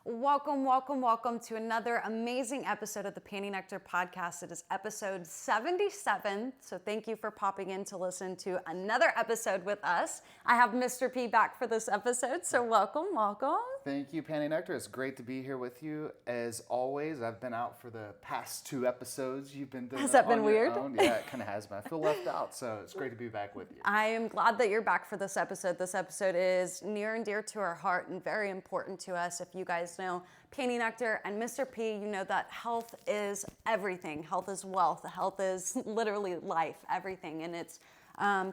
Welcome, welcome, welcome to another amazing episode of the PN77 podcast. It is episode 77, so thank you for popping in to listen to another episode with us. I have Mr. P back for this episode, so welcome, welcome. Thank you, PN77. It's great to be here with you. As always, I've been out for the past 2 episodes. You've been doing Has that been on weird? Your own. Yeah, it kind of has been. I feel left out, so it's great to be back with you. I am glad that you're back for this episode. This episode is near and dear to our heart and very important to us. If you guys know PN77 and Mr. P, you know that health is everything. Health is wealth. Health is literally life, everything. And it's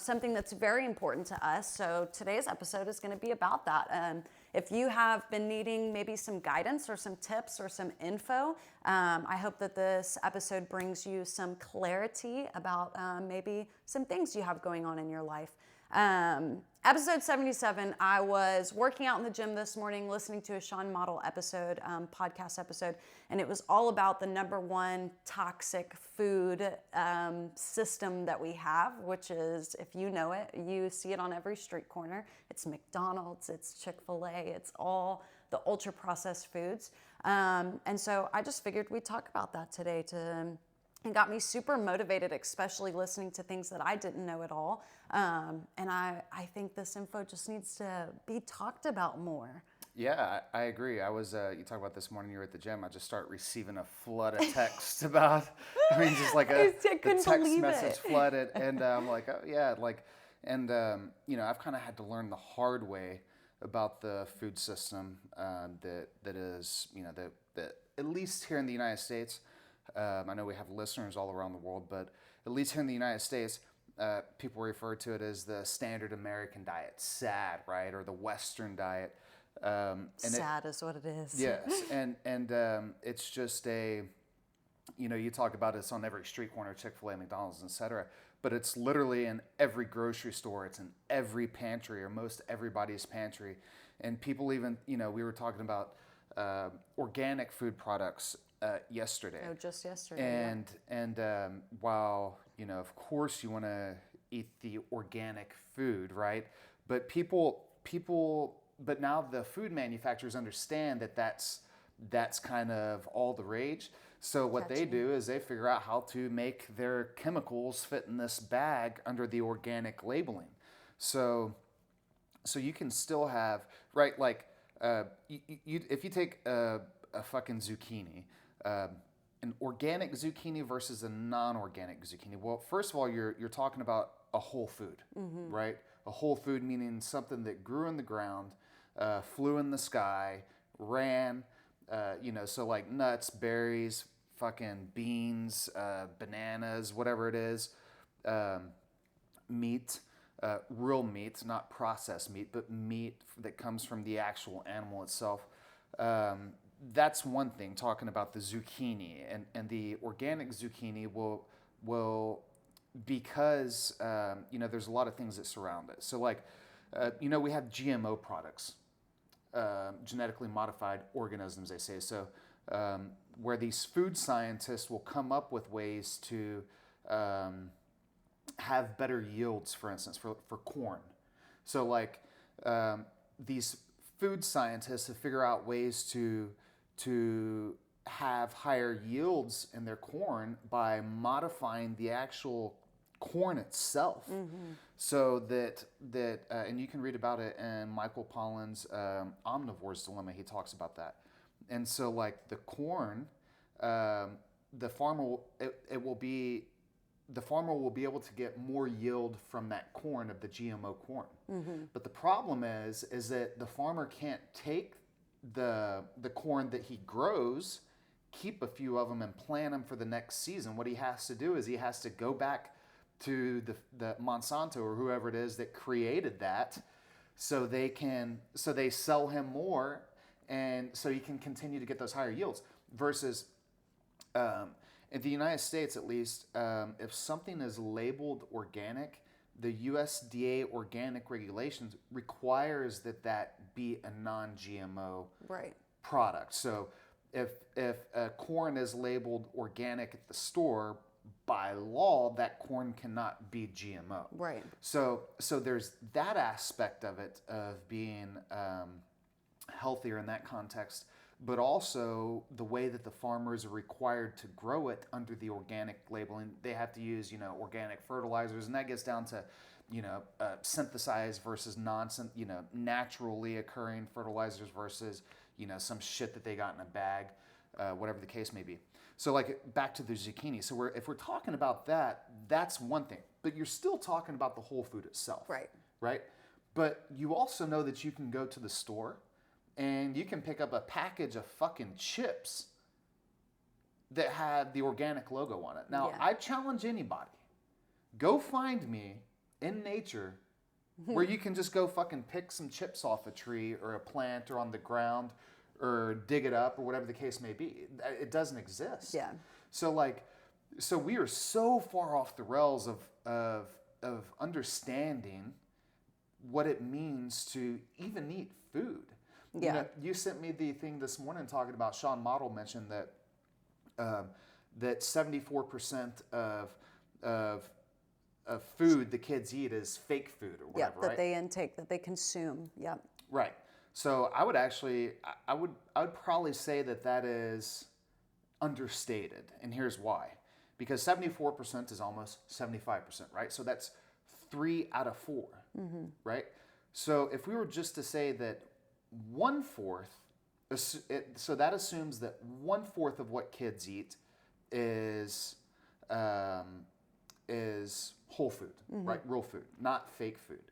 something that's very important to us. So today's episode is going to be about that. If you have been needing maybe some guidance or some tips or some info, I hope that this episode brings you some clarity about maybe some things you have going on in your life. Episode 77, I was working out in the gym this morning, listening to a Sean Model episode, podcast episode, and it was all about the number one toxic food system that we have, which is, if you know it, you see it on every street corner. It's McDonald's, it's Chick-fil-A, it's all the ultra-processed foods. And so I just figured we'd talk about that today and got me super motivated, especially listening to things that I didn't know at all. And I think this info just needs to be talked about more. Yeah, I agree. I was, you talk about this morning, you were at the gym, I just start receiving a flood of text about, just like the text message flooded. And I'm like, oh yeah, I've kind of had to learn the hard way about the food system that is, that at least here in the United States, I know we have listeners all around the world, but at least here in the United States, people refer to it as the standard American diet, SAD, right, or the Western diet. SAD is what it is. Yes, and it's just you talk about it's on every street corner, Chick-fil-A, McDonald's, etc. But it's literally in every grocery store. It's in every pantry or most everybody's pantry, and people even, we were talking about organic food products. Yesterday. Oh, just yesterday. And while of course you want to eat the organic food, right? But but now the food manufacturers understand that that's kind of all the rage. So what they do is they figure out how to make their chemicals fit in this bag under the organic labeling. So you can still have, right? Like if you take a fucking zucchini. An organic zucchini versus a non-organic zucchini. Well, first of all, you're talking about a whole food, right? A whole food meaning something that grew in the ground, flew in the sky, ran, so like nuts, berries, fucking beans, bananas, whatever it is, meat, real meat, not processed meat, but meat that comes from the actual animal itself. That's one thing, talking about the zucchini, and the organic zucchini will because there's a lot of things that surround it. So like we have GMO products, genetically modified organisms, they say. So where these food scientists will come up with ways to have better yields, for instance, for corn. So like these food scientists have figured out ways to have higher yields in their corn by modifying the actual corn itself. So that and you can read about it in Michael Pollan's Omnivore's Dilemma. He talks about that. And so like the corn, the farmer will be able to get more yield from that corn, of the GMO corn. But the problem is that the farmer can't take the corn that he grows, keep a few of them and plant them for the next season. What he has to do is he has to go back to the Monsanto or whoever it is that created that, so they sell him more, and so he can continue to get those higher yields. Versus in the United States, at least, if something is labeled organic, the USDA organic regulations requires that be a non-GMO product. So if corn is labeled organic at the store, by law, that corn cannot be GMO. Right. So there's that aspect of it, of being healthier in that context. but also the way that the farmers are required to grow it under the organic labeling. They have to use, organic fertilizers, and that gets down to, synthesized versus naturally occurring fertilizers versus, some shit that they got in a bag, whatever the case may be. So like back to the zucchini. So if we're talking about that, that's one thing, but you're still talking about the whole food itself. Right? But you also know that you can go to the store and you can pick up a package of fucking chips that had the organic logo on it. Now, I challenge anybody, go find me in nature where you can just go fucking pick some chips off a tree or a plant or on the ground or dig it up or whatever the case may be. It doesn't exist. Yeah. So we are so far off the rails of understanding what it means to even eat food. Yeah. You sent me the thing this morning talking about Sean Model mentioned that that 74% of food the kids eat is fake food or whatever, that right? they intake, that they consume. Yep. Right. So I would probably say that is understated, and here's why. Because 74% is almost 75%, right? So that's 3 out of 4, right? So if we were just to say that 1/4, so that assumes that 1/4 of what kids eat is whole food, right? Real food, not fake food.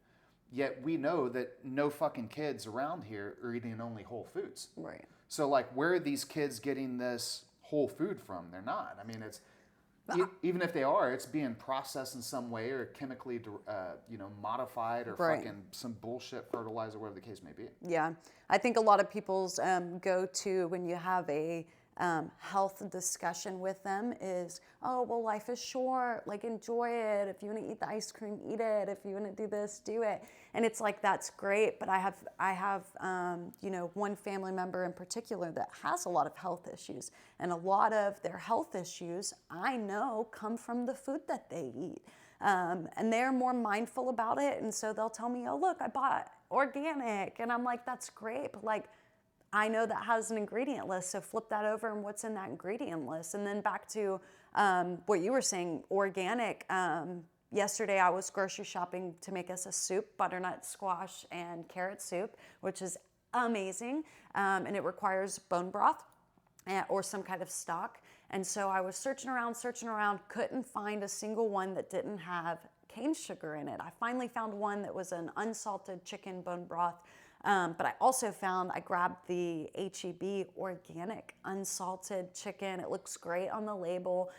Yet we know that no fucking kids around here are eating only whole foods. Right. So like, where are these kids getting this whole food from? They're not. I mean, even if they are, it's being processed in some way or chemically, modified or fucking some bullshit fertilizer, whatever the case may be. Yeah, I think a lot of people's go-to when you have a health discussion with them is, oh, well, life is short, like enjoy it. If you want to eat the ice cream, eat it. If you want to do this, do it. And it's like, that's great. But I have one family member in particular that has a lot of health issues, and a lot of their health issues I know come from the food that they eat. And they're more mindful about it. And so they'll tell me, oh, look, I bought organic. And I'm like, that's great. But like, I know that has an ingredient list, so flip that over and what's in that ingredient list. And then back to what you were saying, organic. Yesterday I was grocery shopping to make us a soup, butternut squash and carrot soup, which is amazing. And it requires bone broth or some kind of stock. And so I was searching around, couldn't find a single one that didn't have cane sugar in it. I finally found one that was an unsalted chicken bone broth. But I also I grabbed the H-E-B organic unsalted chicken. It looks great on the label.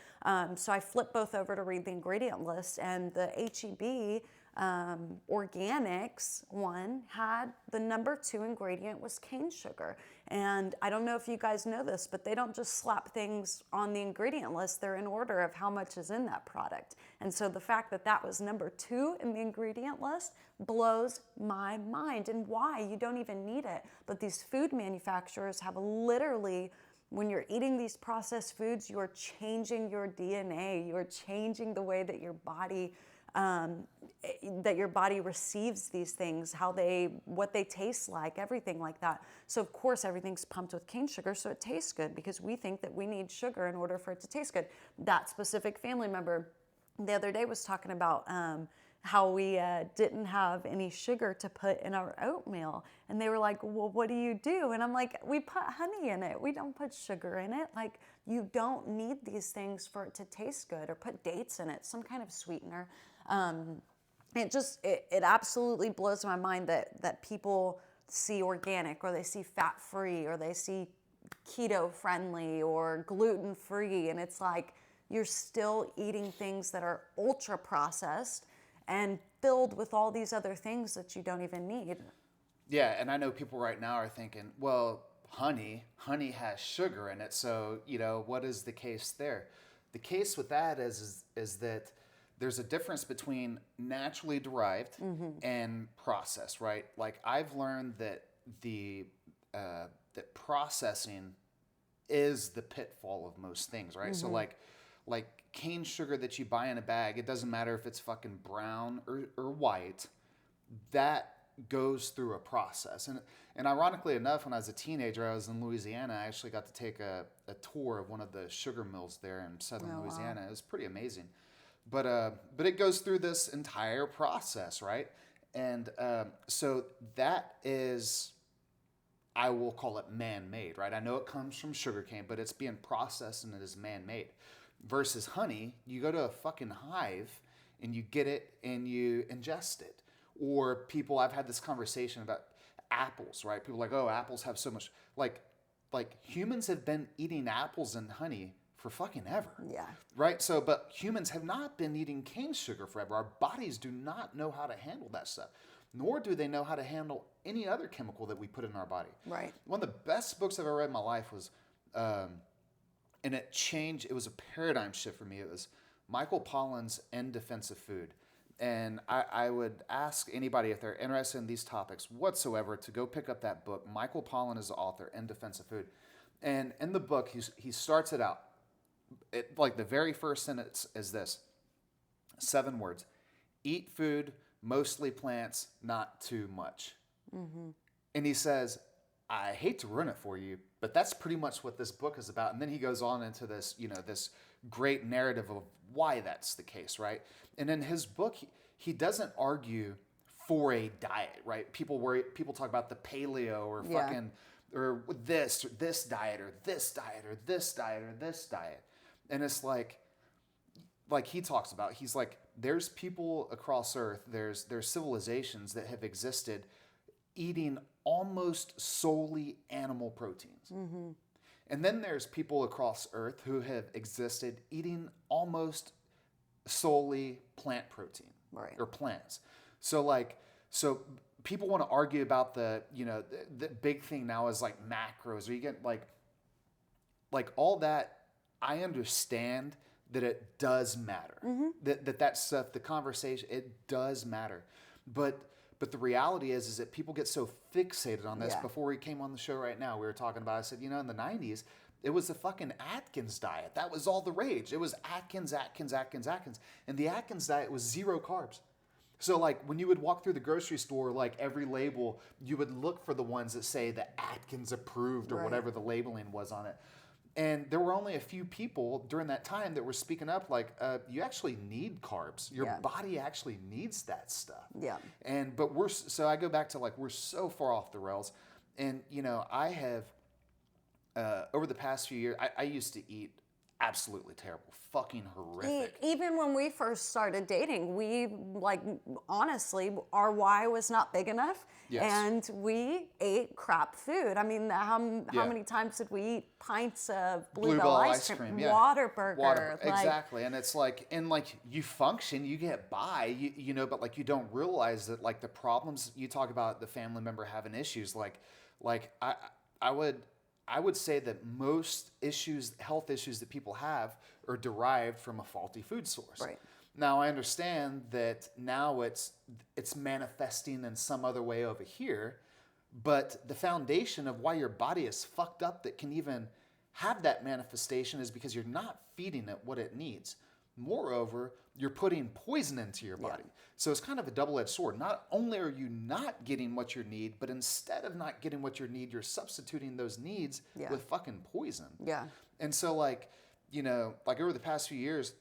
So I flipped both over to read the ingredient list, and the H-E-B organics one had the number 2 ingredient was cane sugar. And I don't know if you guys know this, but they don't just slap things on the ingredient list. They're in order of how much is in that product. And so the fact that that was number 2 in the ingredient list blows my mind. And why? You don't even need it. But these food manufacturers have literally, when you're eating these processed foods, you're changing your DNA. You're changing the way that your body receives these things, what they taste like, everything like that. So of course everything's pumped with cane sugar, so it tastes good because we think that we need sugar in order for it to taste good. That specific family member the other day was talking about how we didn't have any sugar to put in our oatmeal. And they were like, well, what do you do? And I'm like, we put honey in it. We don't put sugar in it. Like, you don't need these things for it to taste good, or put dates in it, some kind of sweetener. It absolutely blows my mind that people see organic, or they see fat-free, or they see keto-friendly or gluten-free. And it's like, you're still eating things that are ultra-processed and filled with all these other things that you don't even need. Yeah, and I know people right now are thinking, well, honey has sugar in it, so, what is the case there? The case with that is that there's a difference between naturally derived and processed, right? Like, I've learned that that processing is the pitfall of most things, right? So like cane sugar that you buy in a bag, it doesn't matter if it's fucking brown or white, that goes through a process. And ironically enough, when I was a teenager, I was in Louisiana. I actually got to take a tour of one of the sugar mills there in southern Louisiana. Wow. It was pretty amazing. But it goes through this entire process, right? And so that is, I will call it man-made, right? I know it comes from sugarcane, but it's being processed and it is man-made. Versus honey, you go to a fucking hive and you get it and you ingest it. Or people, I've had this conversation about apples, right? People are like, oh, apples have so much, like humans have been eating apples and honey for fucking ever. Yeah. Right? So, but humans have not been eating cane sugar forever. Our bodies do not know how to handle that stuff, nor do they know how to handle any other chemical that we put in our body. Right. One of the best books I've ever read in my life was, and it was a paradigm shift for me. It was Michael Pollan's In Defense of Food. And I would ask anybody if they're interested in these topics whatsoever to go pick up that book. Michael Pollan is the author, In Defense of Food. And in the book, he starts it out. Like the very first sentence is this, 7 words: eat food, mostly plants, not too much. Mm-hmm. And he says, I hate to ruin it for you, but that's pretty much what this book is about. And then he goes on into this, this great narrative of why that's the case, right? And in his book, he doesn't argue for a diet, right? People talk about the paleo or fucking, or this diet or this diet or this diet or this diet. And it's like he talks about, he's like, there's people across Earth, there's civilizations that have existed eating almost solely animal proteins. Mm-hmm. And then there's people across Earth who have existed eating almost solely plant protein, right, or plants. So people want to argue about the big thing now is like macros, or you get like all that. I understand that it does matter. Mm-hmm. That stuff, the conversation, it does matter. But the reality is that people get so fixated on this. Yeah. Before we came on the show right now, we were talking about, I said, in the 90s, it was the fucking Atkins diet. That was all the rage. It was Atkins. And the Atkins diet was 0 carbs. So like when you would walk through the grocery store, like every label, you would look for the ones that say the Atkins approved or right, whatever the labeling was on it. And there were only a few people during that time that were speaking up like, you actually need carbs. Your body actually needs that stuff. Yeah. But so I go back to like, we're so far off the rails. And, I have, over the past few years, I used to eat absolutely terrible, fucking horrific. Even when we first started dating, we honestly, our why was not big enough. Yes. And we ate crap food. I mean, how many times did we eat pints of Bluebell ice cream? Water. Exactly. And it's like, you function, you get by, but like you don't realize that like the problems you talk about, the family member having issues, I would say that most health issues that people have are derived from a faulty food source. Right. Now, I understand that now it's manifesting in some other way over here, but the foundation of why your body is fucked up that can even have that manifestation is because you're not feeding it what it needs. Moreover, you're putting poison into your body. Yeah. So it's kind of a double-edged sword. Not only are you not getting what you need, but instead of not getting what you need, you're substituting those needs with fucking poison. Yeah. And so over the past few years,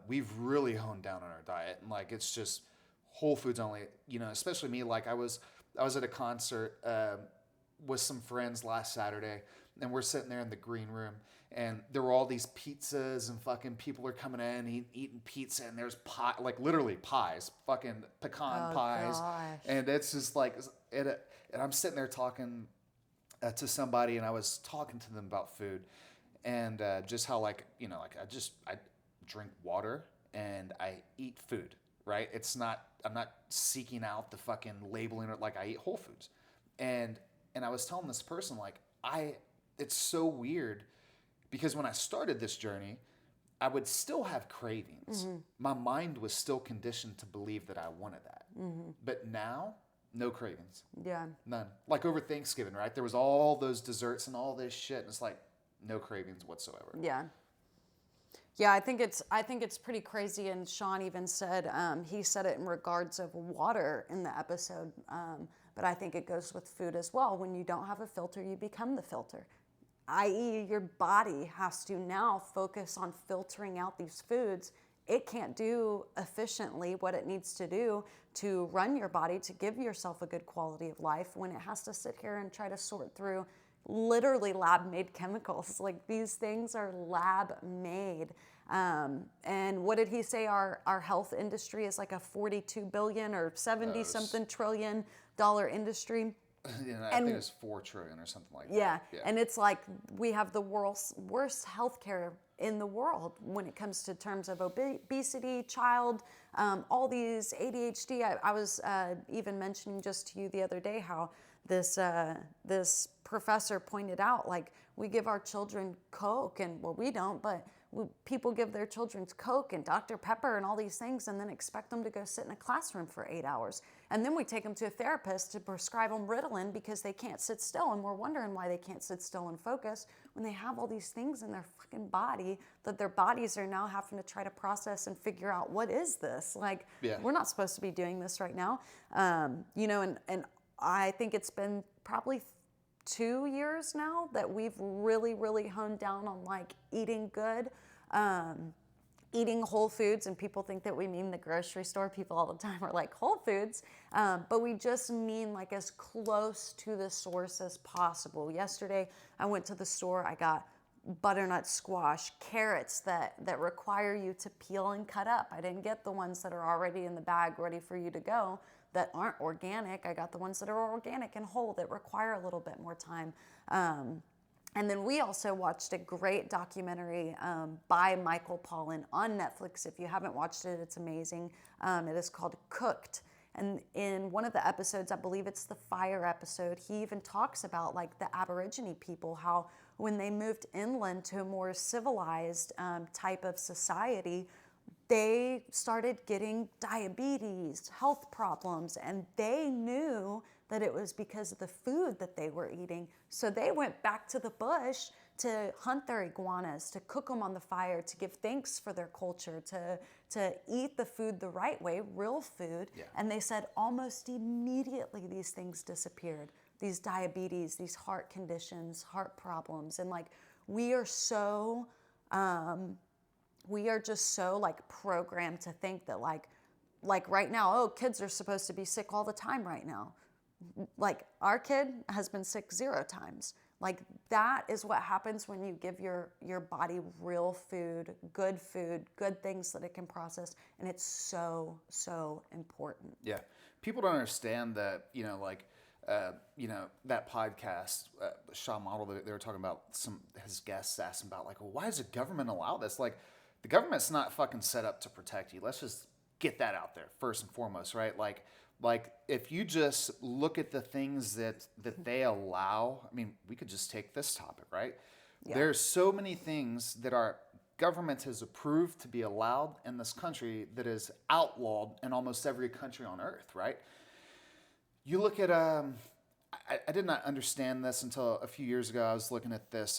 we've really honed down on our diet. And it's just whole foods only, especially me. I was at a concert with some friends last Saturday, and we're sitting there in the green room, and there were all these pizzas, and fucking people are coming in eating pizza, and there's pie, literally pies, fucking pecan pies. Gosh. And it's just and I'm sitting there talking to somebody, and I was talking to them about food, and just how I drink water and I eat food, right? I'm not seeking out the fucking labeling, or I eat whole foods. And I was telling this person, it's so weird because when I started this journey, I would still have cravings. Mm-hmm. My mind was still conditioned to believe that I wanted that. Mm-hmm. But now, no cravings. Yeah. None. Over Thanksgiving, right? There was all those desserts and all this shit, and it's no cravings whatsoever. Yeah. Yeah, I think it's pretty crazy. And Sean even said he said it in regards of water in the episode, but I think it goes with food as well. When you don't have a filter, you become the filter, i.e., your body has to now focus on filtering out these foods. It can't do efficiently what it needs to do to run your body to give yourself a good quality of life when it has to sit here and try to sort through literally lab made chemicals. Like these things are lab made. And what did he say? Our health industry is like a 42 billion or 70 something trillion dollar industry. I think it's 4 trillion or something like Yeah. that. And it's like we have the worst healthcare in the world when it comes to terms of obesity, child, all these ADHD. I was even mentioning just to you the other day how this professor pointed out, like, we give our children Coke, and well, we don't, but people give their children Coke and Dr. Pepper and all these things, and then expect them to go sit in a classroom for 8 hours. And then we take them to a therapist to prescribe them Ritalin because they can't sit still, and we're wondering why they can't sit still and focus when they have all these things in their fucking body that their bodies are now having to try to process and figure out, what is this? Like, we're not supposed to be doing this right now. And I think it's been probably 2 years now that we've really, really honed down on like eating good, eating whole foods. And people think that we mean the grocery store. People all the time are like, Whole Foods, but we just mean like as close to the source as possible. Yesterday I went to the store, I got butternut squash, carrots that require you to peel and cut up. I didn't get the ones that are already in the bag ready for you to go that aren't organic. I got the ones that are organic and whole that require a little bit more time. And then we also watched a great documentary by Michael Pollan on Netflix. If you haven't watched it, it's amazing. It is called Cooked. And in one of the episodes, I believe it's the fire episode, he even talks about like the Aborigine people, how when they moved inland to a more civilized type of society, they started getting diabetes, health problems, and they knew that it was because of the food that they were eating. So they went back to the bush to hunt their iguanas, to cook them on the fire, to give thanks for their culture, to eat the food the right way, real food. Yeah. And they said almost immediately these things disappeared. These diabetes, these heart conditions, heart problems. And like, we are just so like programmed to think that like right now, oh, kids are supposed to be sick all the time right now. Like our kid has been sick 0 times. Like that is what happens when you give your body real food, good things that it can process. And it's so, so important. Yeah. People don't understand that, that podcast, Sean Model, they were talking about, his guests asked him about like, well, why does the government allow this? Like, the government's not fucking set up to protect you. Let's just get that out there first and foremost, right? Like if you just look at the things that they allow, I mean, we could just take this topic, right? Yeah. There's so many things that our government has approved to be allowed in this country that is outlawed in almost every country on earth, right? You look at, I did not understand this until a few years ago. I was looking at this,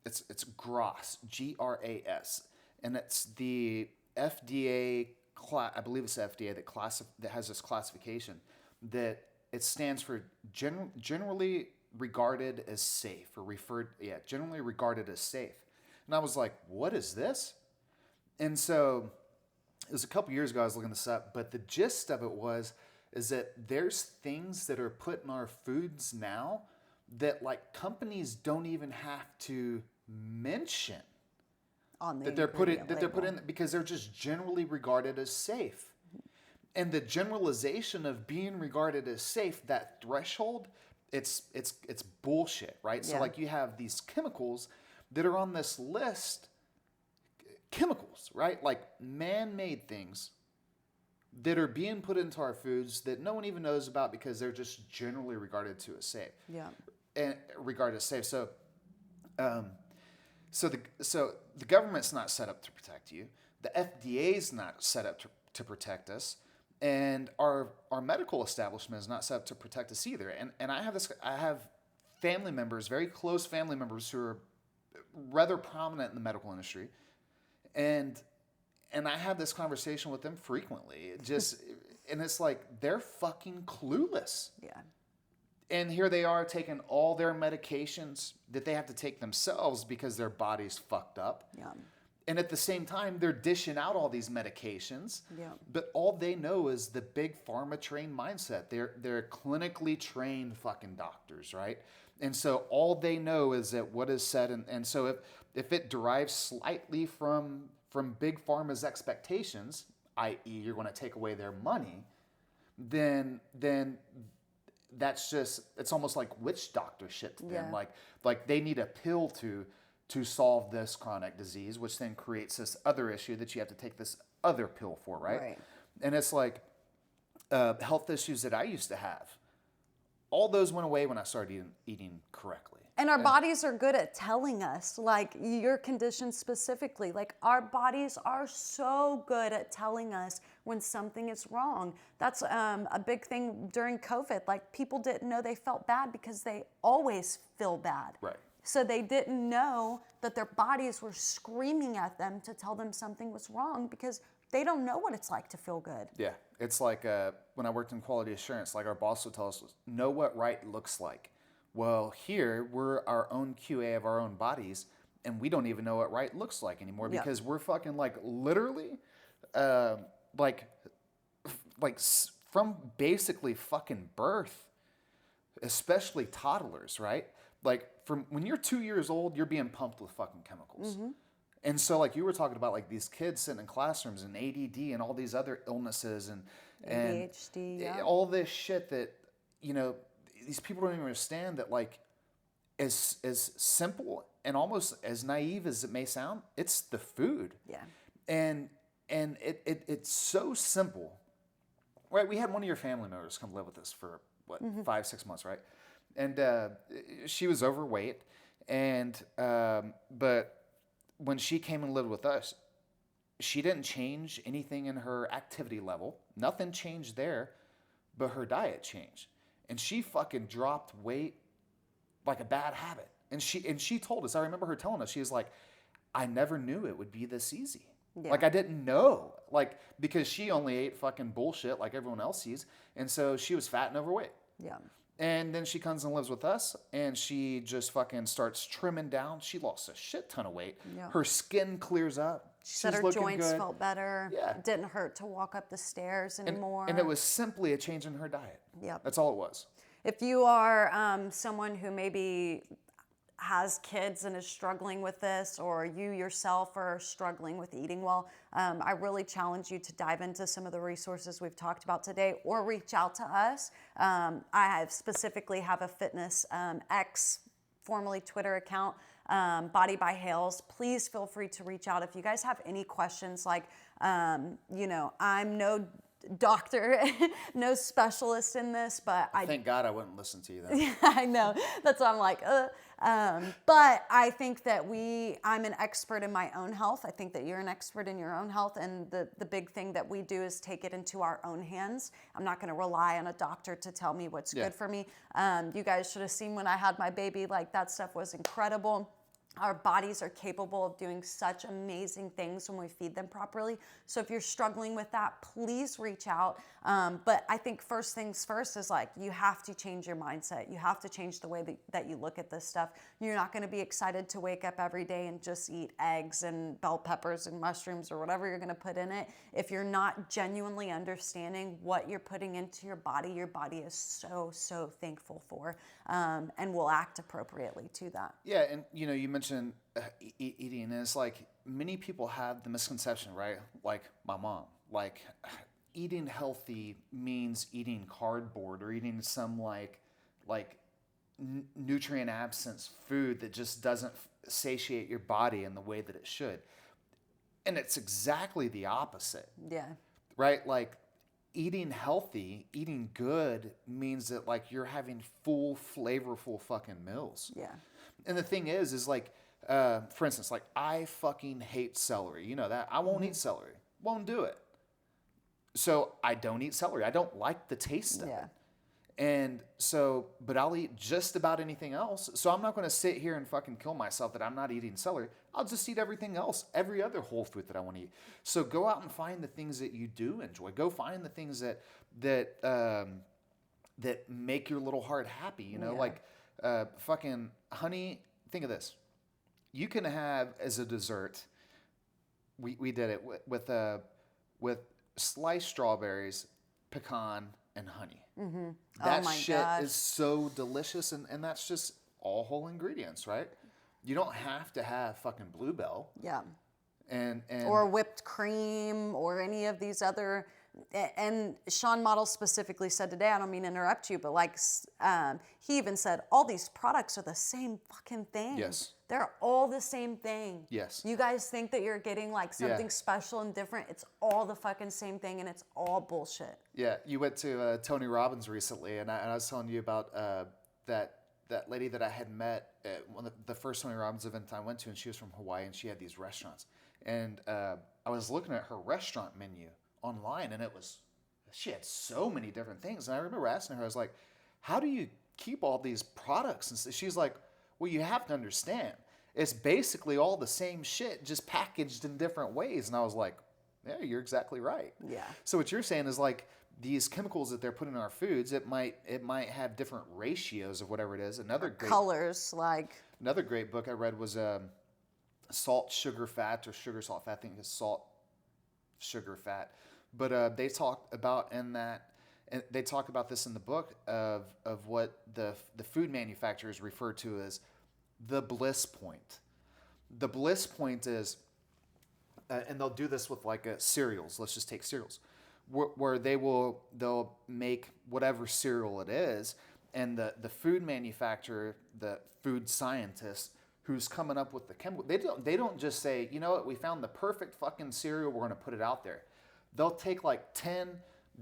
it's GRAS, GRAS, and it's the FDA, I believe it's the FDA that has this classification that it stands for generally regarded as safe, or generally regarded as safe. And I was like, what is this? And so it was a couple years ago I was looking this up, but the gist of it is that there's things that are put in our foods now that like companies don't even have to mention that they're put in because they're just generally regarded as safe. And the generalization of being regarded as safe, that threshold, it's bullshit, right? Yeah. So like you have these chemicals that are on this list, chemicals, right? Like man-made things that are being put into our foods that no one even knows about because they're just generally regarded to as safe. Yeah. And regarded as safe. So So the government's not set up to protect you. The FDA's not set up to protect us, and our medical establishment is not set up to protect us either. And I have family members, very close family members, who are rather prominent in the medical industry, and I have this conversation with them frequently. And it's like they're fucking clueless. Yeah. And here they are taking all their medications that they have to take themselves because their body's fucked up. Yeah. And at the same time, they're dishing out all these medications. Yeah. But all they know is the big pharma trained mindset. They're clinically trained fucking doctors, right? And so all they know is that what is said. And so if it derives slightly from big pharma's expectations, i.e. you're going to take away their money, then that's just, it's almost like witch doctor shit to them. Yeah. Like they need a pill to solve this chronic disease, which then creates this other issue that you have to take this other pill for, right? Right. And it's like health issues that I used to have. All those went away when I started eating correctly. And our bodies are good at telling us, like your condition specifically, like our bodies are so good at telling us when something is wrong. That's a big thing during COVID. Like people didn't know they felt bad because they always feel bad. Right. So they didn't know that their bodies were screaming at them to tell them something was wrong because they don't know what it's like to feel good. Yeah. It's like when I worked in quality assurance, like our boss would tell us, know what right looks like. Well, here we're our own QA of our own bodies, and we don't even know what right looks like anymore because we're fucking like literally, like from basically fucking birth, especially toddlers, right? Like from when you're 2 years old, you're being pumped with fucking chemicals. Mm-hmm. And so like you were talking about like these kids sitting in classrooms and ADD and all these other illnesses and ADHD, all this shit that, you know, these people don't even understand that like as simple and almost as naive as it may sound, it's the food. Yeah. And it's so simple. Right? We had one of your family members come live with us for 5-6 months, right? And she was overweight, and but when she came and lived with us, she didn't change anything in her activity level. Nothing changed there, but her diet changed. And she fucking dropped weight like a bad habit. And she told us, I remember her telling us, she was like, I never knew it would be this easy. Yeah. Like I didn't know. Like, because she only ate fucking bullshit like everyone else sees. And so she was fat and overweight. Yeah. And then she comes and lives with us, and she just fucking starts trimming down. She lost a shit ton of weight. Yeah. Her skin clears up. She said her joints felt better. Yeah. It didn't hurt to walk up the stairs anymore. And it was simply a change in her diet. Yeah. That's all it was. If you are someone who maybe has kids and is struggling with this, or you yourself are struggling with eating well, I really challenge you to dive into some of the resources we've talked about today, or reach out to us. I specifically have a fitness X, formerly Twitter account, Body by Hales. Please feel free to reach out if you guys have any questions. Like, you know, I'm no doctor, no specialist in this, but thank God I wouldn't listen to you then. I know. That's why I'm like, but I think that I'm an expert in my own health. I think that you're an expert in your own health. And the big thing that we do is take it into our own hands. I'm not going to rely on a doctor to tell me what's good for me. You guys should have seen when I had my baby, like that stuff was incredible. Our bodies are capable of doing such amazing things when we feed them properly. So if you're struggling with that, please reach out. But I think first things first is like, you have to change your mindset. You have to change the way that you look at this stuff. You're not going to be excited to wake up every day and just eat eggs and bell peppers and mushrooms or whatever you're going to put in it. If you're not genuinely understanding what you're putting into your body is so thankful for, and will act appropriately to that. Yeah, and you know, you mentioned eating, and it's like many people have the misconception, right? Like my mom, like eating healthy means eating cardboard or eating some like nutrient absence food that just doesn't satiate your body in the way that it should. And it's exactly the opposite. Yeah. Right? Like eating healthy, eating good means that like you're having full, flavorful fucking meals. Yeah. And the thing is like, for instance, like I fucking hate celery. You know that. I won't eat celery. Won't do it. So I don't eat celery. I don't like the taste of it. And so, but I'll eat just about anything else. So I'm not going to sit here and fucking kill myself that I'm not eating celery. I'll just eat everything else, every other whole food that I want to eat. So go out and find the things that you do enjoy. Go find the things that make your little heart happy. You know, like fucking honey. Think of this. You can have as a dessert. We did it with sliced strawberries, pecan, and honey. Mm-hmm. That Oh my shit gosh. is so delicious, and that's just all whole ingredients, right? You don't have to have fucking Bluebell Yeah. and Or whipped cream or any of these other. And Sean Model specifically said today, I don't mean to interrupt you, but like he even said, all these products are the same fucking thing. Yes. They're all the same thing. Yes. You guys think that you're getting like something special and different. It's all the fucking same thing, and it's all bullshit. Yeah, you went to Tony Robbins recently, and I was telling you about that lady that I had met at one of the first Tony Robbins event I went to, and she was from Hawaii, and she had these restaurants. And I was looking at her restaurant menu online, and she had so many different things. And I remember asking her, I was like, how do you keep all these products? And she's like, well, you have to understand, it's basically all the same shit, just packaged in different ways. And I was like, yeah, you're exactly right. Yeah. So what you're saying is like these chemicals that they're putting in our foods, it might have different ratios of whatever it is. Another great book I read was Salt, Sugar, Fat, or Sugar, Salt, Fat. I think it's Salt, Sugar, Fat. But they talk about and they talk about this in the book of what the food manufacturers refer to as the bliss point. The bliss point is, and they'll do this with like cereals. Let's just take cereals, where they'll make whatever cereal it is, and the food manufacturer, the food scientist who's coming up with the chemical, they don't just say, you know what, we found the perfect fucking cereal, we're going to put it out there. They'll take like 10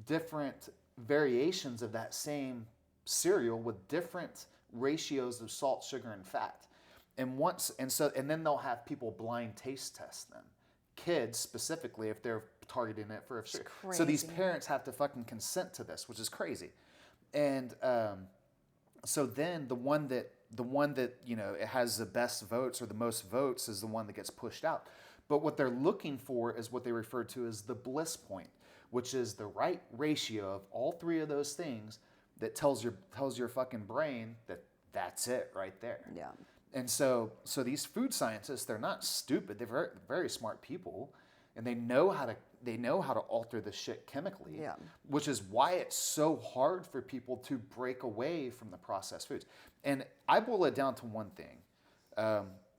different variations of that same cereal with different ratios of salt, sugar, and fat. And then they'll have people blind taste test them. Kids specifically, if they're targeting it for a cereal. So these parents have to fucking consent to this, which is crazy. And so then the one that you know it has the best votes or the most votes is the one that gets pushed out. But what they're looking for is what they refer to as the bliss point, which is the right ratio of all three of those things that tells your fucking brain that that's it right there. Yeah. And so these food scientists, they're not stupid. They're very, very smart people, and they know how to alter the shit chemically. Yeah. Which is why it's so hard for people to break away from the processed foods. And I boil it down to one thing.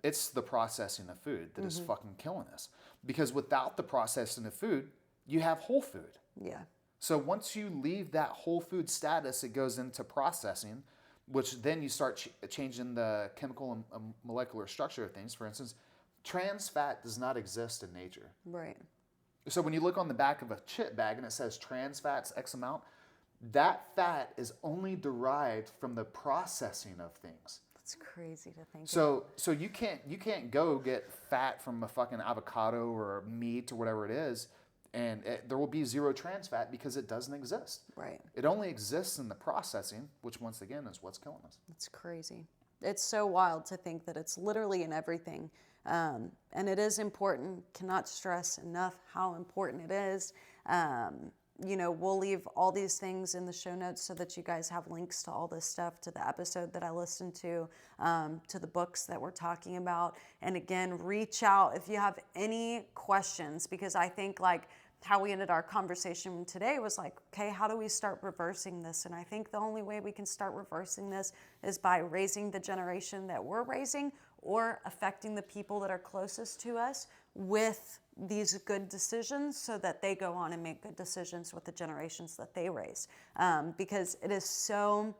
It's the processing of food that is fucking killing us. Because without the processing of food, you have whole food. Yeah. So once you leave that whole food status, it goes into processing, which then you start changing the chemical and molecular structure of things. For instance, trans fat does not exist in nature. Right. So when you look on the back of a chip bag and it says trans fats X amount, that fat is only derived from the processing of things. That's crazy to think. So you can't go get fat from a fucking avocado or meat or whatever it is, and there will be zero trans fat because it doesn't exist. Right. It only exists in the processing, which once again is what's killing us. It's crazy. It's so wild to think that it's literally in everything. And it is important. Cannot stress enough how important it is. You know, we'll leave all these things in the show notes so that you guys have links to all this stuff, to the episode that I listened to the books that we're talking about. And again, reach out if you have any questions, because I think like how we ended our conversation today was like, okay, how do we start reversing this? And I think the only way we can start reversing this is by raising the generation that we're raising, or affecting the people that are closest to us with these good decisions so that they go on and make good decisions with the generations that they raise. Because it is so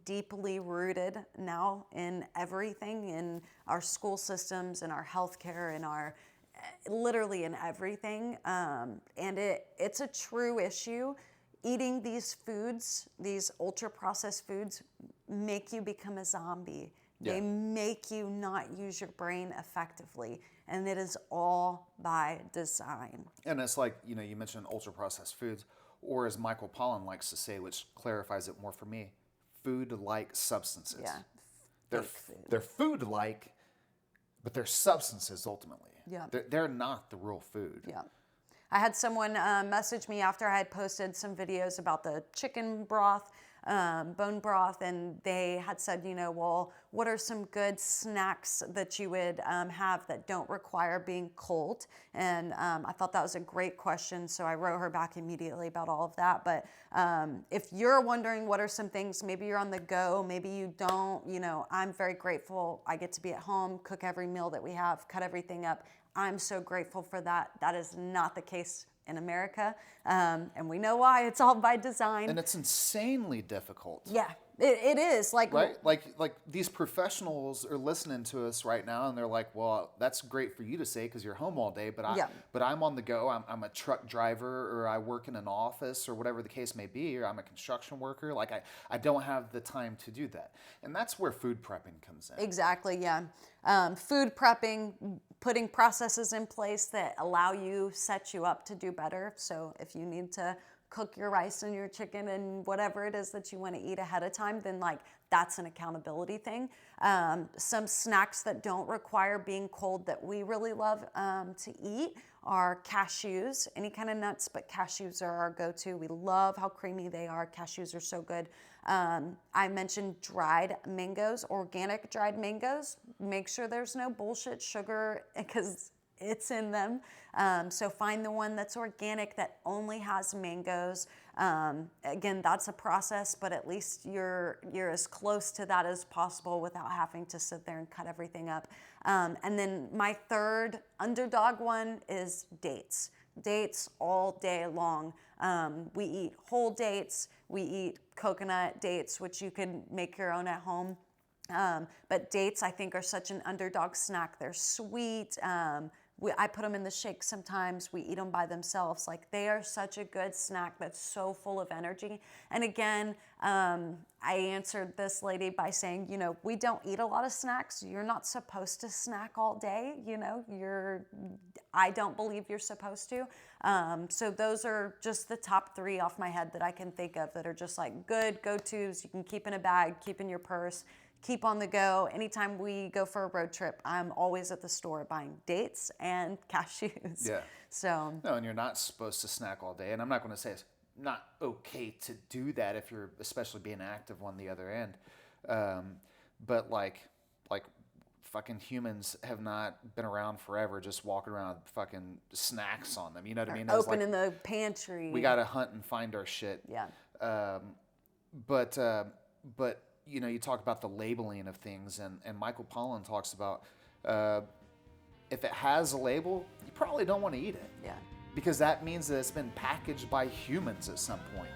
deeply rooted now in everything, in our school systems, in our healthcare, in our literally in everything. And it's a true issue. Eating these foods, these ultra processed foods, make you become a zombie. Yeah. They make you not use your brain effectively. And it is all by design. And it's like, you know, you mentioned ultra processed foods. or as Michael Pollan likes to say, which clarifies it more for me, food-like substances. Yeah. They're Fake food. they're food-like, but they're substances ultimately. Yeah. They're not the real food. Yeah. I had someone message me after I had posted some videos about the chicken broth, bone broth, and they had said, well, what are some good snacks that you would have that don't require being cold? And I thought that was a great question, so I wrote her back immediately about all of that. But if you're wondering what are some things, maybe you're on the go, maybe you don't, I'm very grateful. I get to be at home, cook every meal that we have, cut everything up. I'm so grateful for that. That is not the case in America, and we know why. It's all by design. And it's insanely difficult. Yeah, it is. Like, right? Like these professionals are listening to us right now, and they're like, "Well, that's great for you to say because you're home all day, but I'm on the go. I'm a truck driver, or I work in an office, or whatever the case may be, or I'm a construction worker. Like I don't have the time to do that." And that's where food prepping comes in. Exactly. Yeah, food prepping, putting processes in place that allow you, set you up to do better. So if you need to cook your rice and your chicken and whatever it is that you want to eat ahead of time, then that's an accountability thing. Some snacks that don't require being cold that we really love to eat are cashews, any kind of nuts, but cashews are our go-to. We love how creamy they are. Cashews are so good. I mentioned dried mangoes, organic dried mangoes. Make sure there's no bullshit sugar because it's in them. So find the one that's organic that only has mangoes. Again, that's a process, but at least you're as close to that as possible without having to sit there and cut everything up. And then my third underdog one is dates. Dates all day long. We eat whole dates. We eat coconut dates, which you can make your own at home. But dates, I think, are such an underdog snack. They're sweet. I put them in the shake sometimes. We eat them by themselves. They are such a good snack that's so full of energy. And again, I answered this lady by saying, we don't eat a lot of snacks. You're not supposed to snack all day. I don't believe you're supposed to. So those are just the top 3 off my head that I can think of that are just good go-tos. You can keep in a bag, keep in your purse, keep on the go. Anytime we go for a road trip, I'm always at the store buying dates and cashews. Yeah. So. No, and you're not supposed to snack all day. And I'm not going to say it's not okay to do that if you're especially being active on the other end. But like fucking humans have not been around forever just walking around with fucking snacks on them. You know what I mean? Open in the pantry. We got to hunt and find our shit. Yeah. But you talk about the labeling of things, and Michael Pollan talks about if it has a label, you probably don't want to eat it. Yeah. Because that means that it's been packaged by humans at some point.